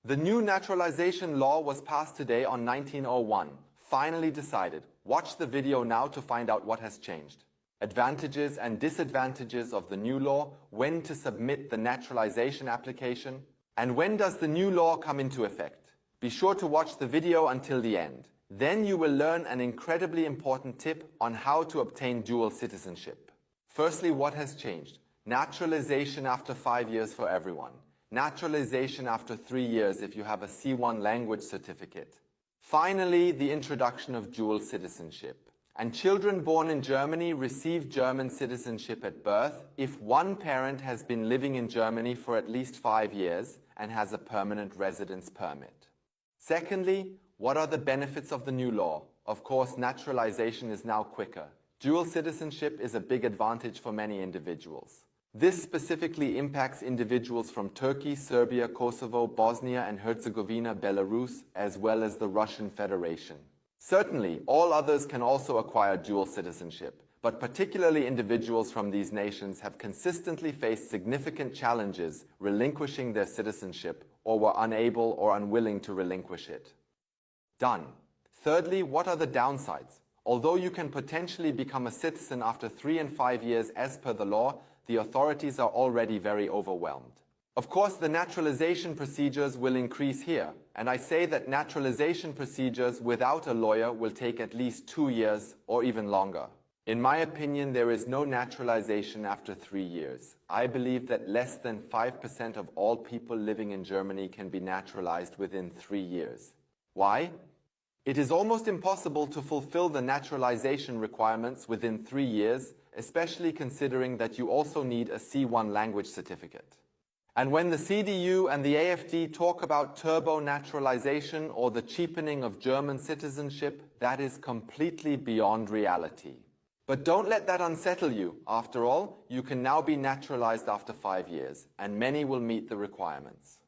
The new naturalization law was passed today on 1901. Finally decided. Watch the video now to find out what has changed. Advantages and disadvantages of the new law, when to submit the naturalization application, and when does the new law come into effect. Be sure to watch the video until the end. Then you will learn an incredibly important tip on how to obtain dual citizenship. Firstly, what has changed? Naturalization after 5 years for everyone. Naturalization after 3 years if you have a C1 language certificate. Finally, the introduction of dual citizenship. And children born in Germany receive German citizenship at birth if one parent has been living in Germany for at least 5 years and has a permanent residence permit. Secondly, what are the benefits of the new law? Of course, naturalization is now quicker. Dual citizenship is a big advantage for many individuals. This specifically impacts individuals from Turkey, Serbia, Kosovo, Bosnia and Herzegovina, Belarus, as well as the Russian Federation. Certainly, all others can also acquire dual citizenship, but particularly individuals from these nations have consistently faced significant challenges relinquishing their citizenship or were unable or unwilling to relinquish it. Done. Thirdly, what are the downsides? Although you can potentially become a citizen after 3 and 5 years as per the law, the authorities are already very overwhelmed. Of course, the naturalization procedures will increase here, and I say that naturalization procedures without a lawyer will take at least 2 years or even longer. In my opinion, there is no naturalization after 3 years. I believe that less than 5% of all people living in Germany can be naturalized within 3 years. Why? It is almost impossible to fulfill the naturalization requirements within 3 years, especially considering that you also need a C1 language certificate. And when the CDU and the AfD talk about turbo naturalization or the cheapening of German citizenship, that is completely beyond reality. But don't let that unsettle you. After all, you can now be naturalized after 5 years, and many will meet the requirements.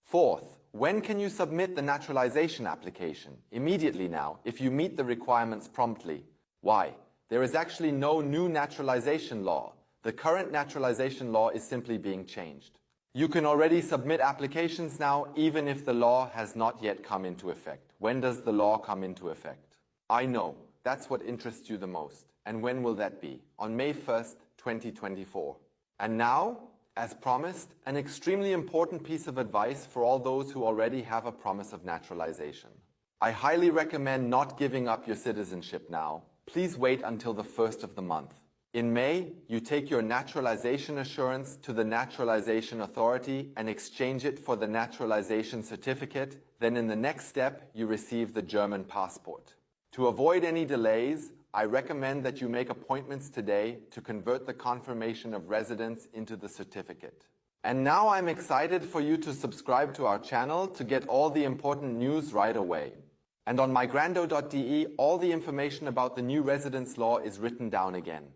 Fourth, when can you submit the naturalization application? Immediately now, if you meet the requirements promptly. Why? There is actually no new naturalization law. The current naturalization law is simply being changed. You can already submit applications now, even if the law has not yet come into effect. When does the law come into effect? I know, that's what interests you the most. And when will that be? On May 1st, 2024. And now, as promised, an extremely important piece of advice for all those who already have a promise of naturalization. I highly recommend not giving up your citizenship now. Please wait until the 1st of the month. In May, you take your naturalization assurance to the Naturalization Authority and exchange it for the naturalization certificate. Then in the next step, you receive the German passport. To avoid any delays, I recommend that you make appointments today to convert the confirmation of residence into the certificate. And now I'm excited for you to subscribe to our channel to get all the important news right away. And on migrando.de, all the information about the new residence law is written down again.